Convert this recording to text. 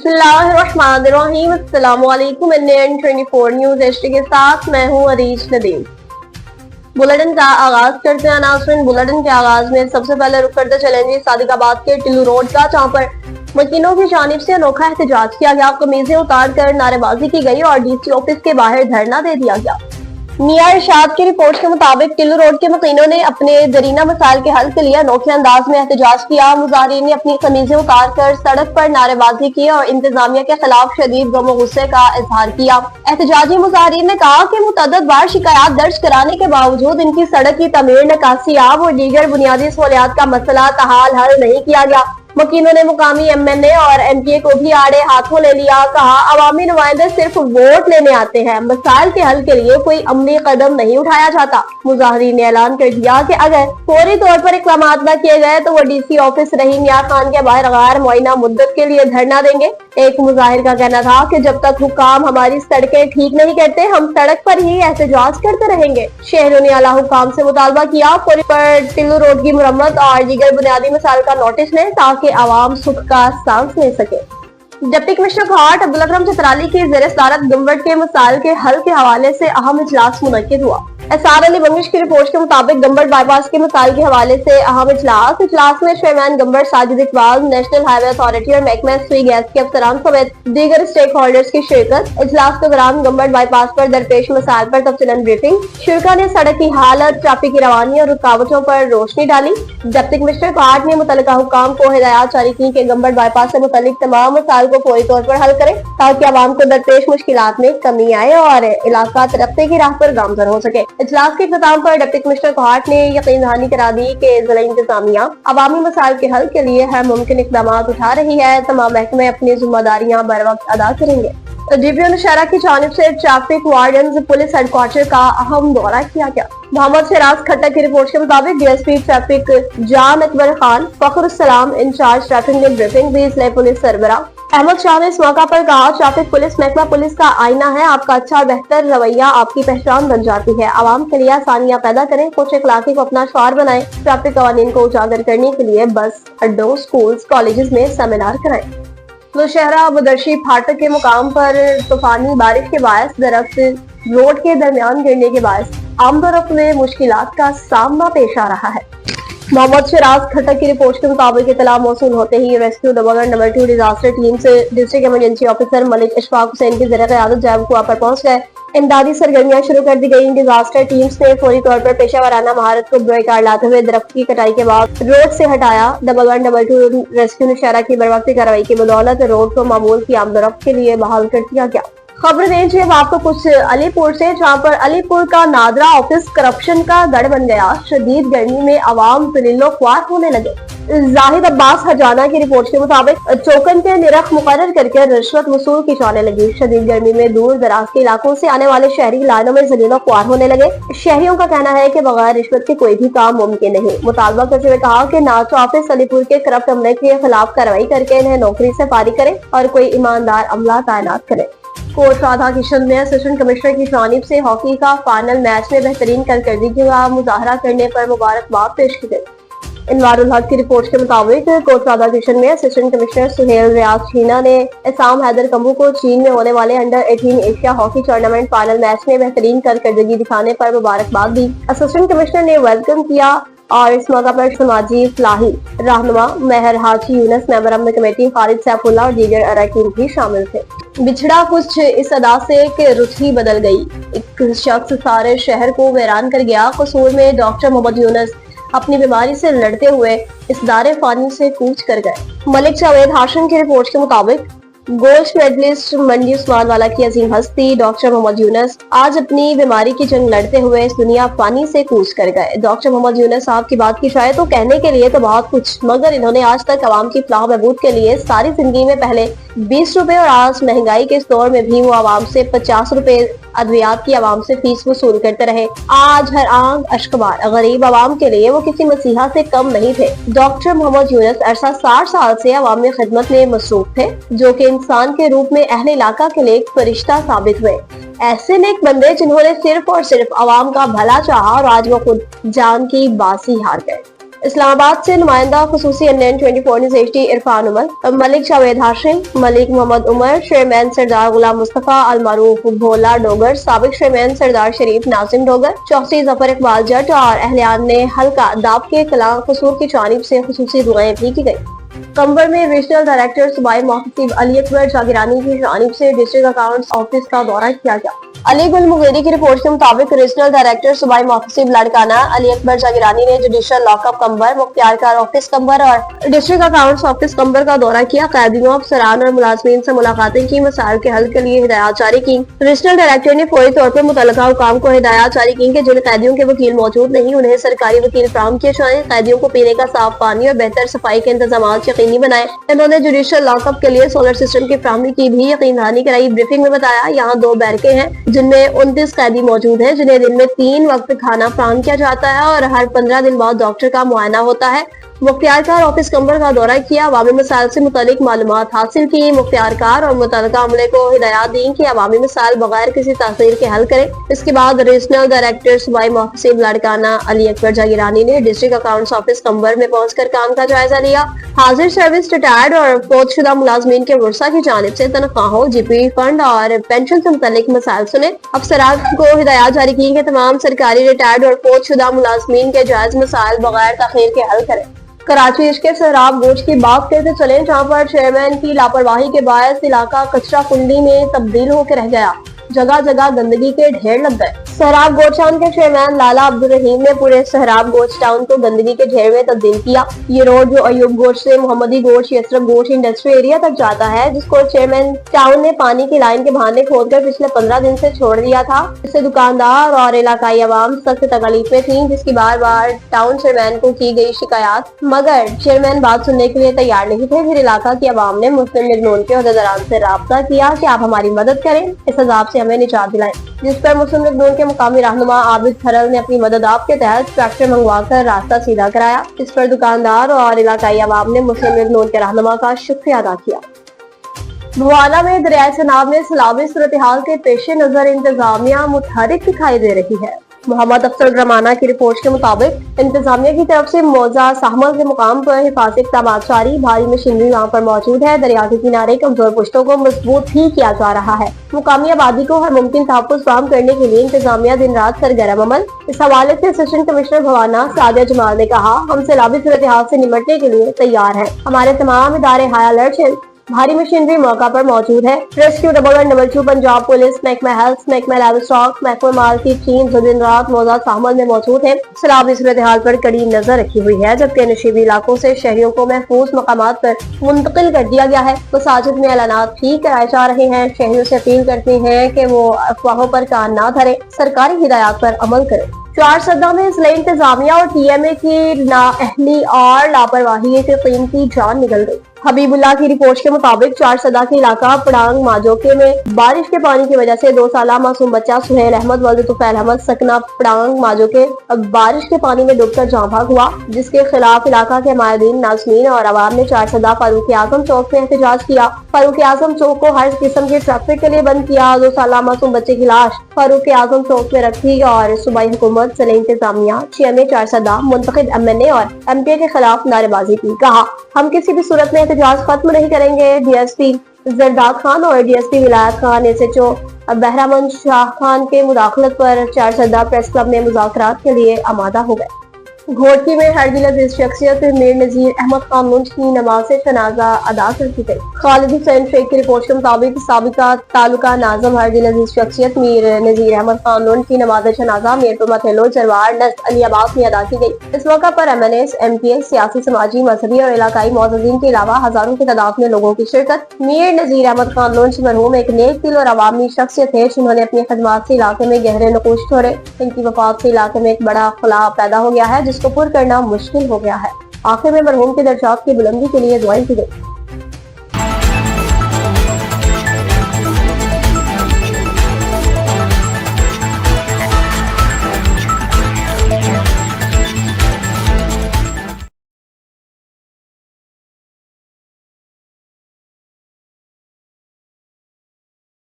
बिस्मिल्लाहिर्रहमानिर्रहीम। अस्सलामुअलैकुम। NN24 news HD के साथ मैं हूँ अरीश नदीम। बुलेटिन का आगाज करते हैं नाज़रीन। बुलेटिन के आगाज में सबसे पहले रुक करते चलेंगे सादिकाबाद के टिल्लू रोड का, जहाँ पर मकीनों की जानिब से अनोखा एहतजाज किया गया। कमीजें उतार कर नारेबाजी की गई और DC ऑफिस के बाहर धरना दे दिया गया। मियां इरशाद की रिपोर्ट के मुताबिक टिल्लू रोड के मकीनों ने अपने दरीना मसाइल के हल के लिए अनोखे अंदाज में एहतजाज किया। मुजाहिरीन ने अपनी कमीजें उतार कर सड़क पर नारेबाजी की और इंतजामिया के खिलाफ शदीद गम और गुस्से का इजहार किया। एहतजाजी मुजाहिरीन ने कहा कि मुतअद्दिद बार शिकायत दर्ज कराने के बावजूद इनकी सड़क की तमीर, निकासियाब और दीगर बुनियादी सहूलियात का मसला ताहाल हल नहीं किया गया। मकीनों ने मुकामी MNA और MPA को भी आड़े हाथों ले लिया। कहा, अवामी नुमाइंदे सिर्फ वोट लेने आते हैं, मसाइल के हल के लिए कोई अमली कदम नहीं उठाया जाता। मुजाहिरीन ने ऐलान कर दिया कि अगर फौरी तौर पर इक़दाम न किए गए तो वो DC ऑफिस रहीम यार खान के बाहर गैर मुअय्यना मुद्दत के लिए धरना देंगे। एक मुजाहिर का कहना था कि जब तक हुक्काम हमारी सड़कें ठीक नहीं करते, हम सड़क पर ही एहतजाज करते रहेंगे। शहरों ने आला हुक्काम से मुतालबा किया फौरी पर टिल्लू रोड की मुरम्मत और दीगर बुनियादी मसाइल का नोटिस लें ताकि आवाम सुख का सांस ले सके। डिप्टी कमिश्नर घाट अब्दुल अकरम चित्राली की ज़ेर सदारत गंबट के मसाइल के हल के हवाले से अहम इजलास मुनक्किद हुआ। SR अली बंगिश की रिपोर्ट के मुताबिक गंबट बाईपास के मसाइल के हवाले से अहम इजलास में chairman Gambat Sajid Iqbal, national highway authority और महकमा सुई गैस के अफसरान समेत दीगर स्टेक होल्डर्स की शिरकत। इजलास के दौरान गंबट बाईपास पर दरपेश मसाइल पर तफसीलन ब्रीफिंग। शुरा ने सड़क की हालत, ट्रैफिक की रवानी और रुकावटों पर रोशनी डाली। डिप्टी कमिश्नर घाट ने मुतल्लिका हुक्काम को हिदायत जारी की कि गंबट बाईपास से मुतल्लिक तमाम मसाइल को फौरी तौर पर हल करें ताकि आवाम को दरपेश मुश्किलात में कमी आए और इलाका तरक्की की राह पर गामजन हो सके। इजलास के इख्तिताम पर डिप्टी कमिश्नर घाट ने यकीन दहानी करा दी कि जिला इंतजामिया अवामी मसाइल के हल के लिए हर मुमकिन इक़दाम उठा रही है। तमाम महकमे अपनी जिम्मेदारियां बर वक्त अदा करेंगे। DPO नौशहरा की जानिब से ट्रैफिक वार्डन पुलिस हेडक्वार्टर का अहम दौरा किया गया। मोहम्मद शहराज खट्टर की रिपोर्ट के मुताबिक DSP ट्रैफिक जान अकबर खान फखरुस्सलाम इंचार्ज ट्रैफिक ने ब्रीफिंग दी। जिला पुलिस सरबराह अहमद शाह ने इस मौका पर कहा, ट्रैफिक पुलिस महकमा पुलिस का आईना है। आपका अच्छा और बेहतर रवैया आपकी पहचान बन जाती है। आवाम के लिए आसानियां पैदा करें, कुछ इखलाकी को अपना शौर बनाएं। ट्रैफिक कवानीन को उजागर करने के लिए बस अड्डों, स्कूल्स, कॉलेजेस में सेमिनार कराएं। नौशहरा बदरशी फाटक के मुकाम पर तूफानी बारिश के बायस दरख्त रोड के दरमियान गिरने के बायस आमदोरफ्त में मुश्किलात का सामना पेश आ रहा है। मोहम्मद शहराज खट्टर की रिपोर्ट के मुताबिक इतला मौसूल होते ही रेस्क्यू डबलगढ़ नंबर 2 डिजास्टर टीम से district emergency officer Malik Ishfaq Hussain की ज़रिए क़यादत जैब कुआ पर पहुंच गए। इमदादी सरगर्मियां शुरू कर दी गई। डिजास्टर टीम्स ने फौरी तौर पर पेशा वराना महारत को बेकार लाते हुए दरख्त की कटाई के बाद रोड से हटाया। डबलगढ़ नंबर 2 रेस्क्यू नौशहरा की बरवक्ती कार्रवाई की बदौलत रोड को मामूल की आमदोरफ्त के लिए बहाल कर दिया गया। खबर दें अब आपको कुछ अलीपुर से, जहां पर अलीपुर का नादरा ऑफिस करप्शन का गढ़ बन गया। शदीद गर्मी में आवाम जलीलो ख्वार होने लगे। जाहिद अब्बास हजाना की रिपोर्ट के मुताबिक टोकन के निरख मुकर्रर करके रिश्वत वसूल की जाने लगी। शदीद गर्मी में दूर दराज के इलाकों से आने वाले शहरी लाइनों में जलीलो ख्वार होने लगे। शहरियों का कहना है कि बगैर रिश्वत के कोई भी काम मुमकिन नहीं। मुतालबा करते हुए कहा कि नाचो ऑफिस अलीपुर के करप्ट अमले के खिलाफ कार्रवाई करके इन्हें नौकरी से फारिग करें और कोई ईमानदार अमला तैनात करें। कोट राधा किशन में असिस्टेंट कमिश्नर की जानिब से हॉकी का फाइनल मैच में बेहतरीन कारकर्दगी का मुजाहरा करने पर मुबारकबाद पेश की गई। इनवारुल हक की रिपोर्ट के मुताबिक कोट राधा किशन में असिस्टेंट कमिश्नर सुहेल रियाज छीना ने इसाम हैदर कम्बू को चीन में होने वाले under 18 Asia hockey tournament final match में बेहतरीन कारकर्दगी दिखाने पर मुबारकबाद दी। असिस्टेंट कमिश्नर ने वेलकम किया और इस मौका पर समाजी फलाही रहनुमा मेहर हाजी यूनस, मेंबर अमन कमेटी खालिद सैफुल्लाह और दीगर अरकान भी शामिल थे। बिछड़ा कुछ इस अदा से कि रुत ही बदल गई। एक शख्स सारे शहर को वीरान कर गया। कसूर में डॉक्टर मोहम्मद यूनस अपनी बीमारी से लड़ते हुए इस दारे फानी से कूच कर गए। मलिक जावेद हाशिम की रिपोर्ट के मुताबिक गोल्ड मेडलिस्ट मंडी उस्मान वाला की अजीम हस्ती डॉक्टर मोहम्मद यूनस आज अपनी बीमारी की जंग लड़ते हुए इस दुनिया फानी से कूच कर गए। डॉक्टर मोहम्मद यूनस साहब की बात की जाए तो कहने के लिए तो बहुत कुछ, मगर इन्होंने आज तक आवाम की फलाह बहबूद के लिए सारी जिंदगी में पहले 20 रुपए और आज महंगाई के इस दौर में भी वो आवाम से 50 रुपए अद्वियात की आवाम से फीस वसूल करते रहे। आज हर आंख अश्कबार गरीब आवाम के लिए वो किसी मसीहा से कम नहीं थे। डॉक्टर मोहम्मद यूनस अरसा 60 साल से आवामी खिदमत में मसरूफ थे, जो कि इंसान के रूप में अहले इलाका के लिए एक फरिश्ता साबित हुए। ऐसे नेक बंदे जिन्होंने सिर्फ और सिर्फ आवाम का भला चाहा और आज वो खुद जान की बाजी हार गए। اسلام آباد سے نمائندہ خصوصی NN24 نیوز HD عرفان عمر، ملک جاوید ہاشم، ملک محمد عمر، چیئرمین سردار غلام مصطفیٰ المعروف بھولا ڈوگر، سابق چیئرمین سردار شریف ناظم ڈوگر، چوکسی ظفر اقبال جٹ اور اہلیان نے حلقہ داب کے کلاں قصور کی جانب سے خصوصی دعائیں بھی کی گئی۔ کمبر میں ریجنل ڈائریکٹر صوبائی محتسب علی اکبر جاگیرانی کی جانب سے ڈسٹرکٹ اکاؤنٹس آفس کا دورہ کیا گیا۔ علی گل مغیری کی رپورٹ کے مطابق ریجنل ڈائریکٹر صوبائی محتسب لاڑکانہ علی اکبر جاگیرانی نے جوڈیشل لاک اپ کمبر، مختار کار آفس کمبر اور ڈسٹرکٹ اکاؤنٹس آفس کمبر کا دورہ کیا۔ قیدیوں، افسران اور ملازمین سے ملاقاتیں کی، مسائل کے حل کے لیے ہدایات جاری کی۔ ریجنل ڈائریکٹر نے فوری طور پر متعلقہ حکام کو ہدایات جاری کی کہ جن قیدیوں کے وکیل موجود نہیں انہیں سرکاری وکیل فراہم کیے جائیں، قیدیوں کو پینے کا صاف پانی اور بہتر صفائی کے انتظامات یقینی بنائے۔ انہوں نے جوڈیشل لاک اپ کے لیے سولر سسٹم کی فراہمی کی بھی یقین دہانی کرائی۔ بریفنگ میں بتایا یہاں 2 بیرکیں ہیں جن میں 29 قیدی موجود ہیں جنہیں دن میں 3 وقت کھانا فراہم کیا جاتا ہے اور ہر 15 دن بعد ڈاکٹر کا معائنہ ہوتا ہے۔ مختار کار آفس کمبر کا دورہ کیا، عوامی مسائل سے متعلق معلومات حاصل کی۔ مختار کار اور متعلقہ عملے کو ہدایات دیں کہ عوامی مسائل بغیر کسی تاخیر کے حل کریں۔ اس کے بعد ریجنل ڈائریکٹر صوبائی محتسب لاڑکانہ علی اکبر جاگیرانی نے ڈسٹرکٹ اکاؤنٹس آفس کمبر میں پہنچ کر کام کا جائزہ لیا۔ حاضر سروس ریٹائرڈ اور فوت شدہ ملازمین کے ورثہ کی جانب سے تنخواہوں، GP فنڈ اور پینشن سے متعلق مسائل سنے۔ افسران کو ہدایات جاری کی کہ تمام سرکاری ریٹائرڈ اور فوت شدہ ملازمین کے جائز مسائل بغیر تاخیر کے حل کریں۔ کراچی عشق سہراب گوشت کی بات کرتے چلیں جہاں پر چیئرمین کی لاپرواہی کے باعث علاقہ کچرا کنڈی میں تبدیل ہو کے رہ گیا، جگہ جگہ گندگی کے ڈھیر لگ گئے۔ سہراب گوشت ٹاؤن کے چیئرمین لالا عبدالرحیم نے پورے سہراب گوشت ٹاؤن کو گندگی کے ڈھیر میں تبدیل کیا۔ یہ روڈ جو ایوب گوشت سے محمدی گوشت یسرف گوشت انڈسٹری ایریا تک جاتا ہے، جس کو چیئرمین ٹاؤن نے پانی کی لائن کے بہانے کھود کر پچھلے 15 دن سے چھوڑ دیا تھا۔ اس سے دکاندار اور علاقائی عوام سخت تکلیف میں تھیں، جس کی بار بار ٹاؤن چیئرمین کو کی گئی شکایات، مگر چیئرمین بات سننے کے لیے تیار نہیں تھے۔ پھر علاقہ کی عوام نے مسلم لیگ نون کے عہدیداران سے رابطہ کیا کہ آپ ہماری مدد کریں، اس عذاب سے ہمیں نجات دلائیں، جس پر مسلم لیگ نون کے مقامی رہنما عابد تھرل نے اپنی مدد آپ کے تحت ٹریکٹر منگوا کر راستہ سیدھا کرایا۔ اس پر دکاندار اور علاقائی عوام نے مسلم لیگ نون کے رہنما کا شکریہ ادا کیا۔ بھوانا میں دریائے سناب میں سیلابی صورتحال کے پیش نظر انتظامیہ متحرک دکھائی دے رہی ہے۔ محمد افسر گرمانہ کی رپورٹ کے مطابق انتظامیہ کی طرف سے موضع ساحمل کے مقام پر حفاظتی اقدامات جاری، بھاری مشینری وہاں پر موجود ہے۔ دریا کے کنارے کمزور پشتوں کو مضبوط بھی کیا جا رہا ہے۔ مقامی آبادی کو ہر ممکن تحفظ فراہم کرنے کے لیے انتظامیہ دن رات سرگرم عمل۔ اس حوالے سے اسسٹنٹ کمشنر بھوانا سعدیہ جمال نے کہا، ہم سیلابی صورتحال سے نمٹنے کے لیے تیار ہیں، ہمارے تمام ادارے ہائی الرٹ ہیں، بھاری مشینری موقع پر موجود ہے۔ ریسکیو 112 پنجاب پولیس، محکمہ ہیلتھ، محکمہ لائیو اسٹاک، محکمہ مال کی ٹیم دن رات موضوع ساحمل میں موجود ہے۔ سیلابی صورتحال پر کڑی نظر رکھی ہوئی ہے، جبکہ نشیبی علاقوں سے شہریوں کو محفوظ مقامات پر منتقل کر دیا گیا ہے۔ مساجد میں اعلانات بھی کرائے جا رہے ہیں، شہریوں سے اپیل کرتے ہیں کہ وہ افواہوں پر کان نہ دھریں، سرکاری ہدایات پر عمل کریں۔ 4 سدہ میں ضلع انتظامیہ اور TMA کی نااہلی اور لاپرواہی ایک قیمتی جان نکل گئی۔ حبیب اللہ کی رپورٹ کے مطابق 4 سدہ کے علاقہ پڑانگ ماجوکے میں بارش کے پانی کی وجہ سے 2 سالہ معصوم بچہ سہیل احمد ولد طفیل احمد سکنہ پڑانگ ماجوکے بارش کے پانی میں ڈوب کر جاں بھاگ ہوا، جس کے خلاف علاقہ کے مائدین، ناظمین اور عوام نے 4 سدہ فاروق اعظم چوک میں احتجاج کیا۔ فاروق اعظم چوک کو ہر قسم کے ٹریفک کے لیے بند کیا۔ 2 سالہ معصوم بچے کی لاش فاروق اعظم چوک میں رکھی اور صوبائی حکومت، ضلع انتظامیہ، TMA 4 سدہ، منتخب MNA اور MP کے خلاف نعرے بازی کی۔ کہا، ہم کسی بھی صورت میں احتجاج ختم نہیں کریں گے۔ DSP زرداد خان اور DSP ولایت خان SHO بہرامند شاہ خان کے مداخلت پر 4 سدہ پریس کلب میں مذاکرات کے لیے آمادہ ہو گئے۔ گھوڑکی میں ہر دل عزیز شخصیت میر نذیر احمد خان لونج کی نماز جنازہ ادا کر دی گئی۔ خالد حسین شیخ کی رپورٹ کے مطابق سابقہ تعلقہ ناظم ہر دل عزیز شخصیت میر نذیر احمد خان لونج کی نماز جنازہ میرپور متھیلو جروار نسٹ علی آباد میں ادا کی گئی۔ اس موقع پر MNAs، MPs، سیاسی، سماجی، مذہبی اور علاقائی معززین کے علاوہ ہزاروں کی تعداد میں لوگوں کی شرکت۔ میر نذیر احمد خان لونج مرحوم ایک نیک دل اور عوامی شخصیت ہے، جنہوں نے اپنی خدمات سے علاقے میں گہرے نقوش چھوڑے۔ ان کی وفات سے علاقے میں ایک بڑا خلا پیدا ہو گیا ہے، جس کو پر کرنا مشکل ہو گیا ہے۔ آخر میں مرحوم کے درجات کی بلندی کے لیے دعائیں کی گئی۔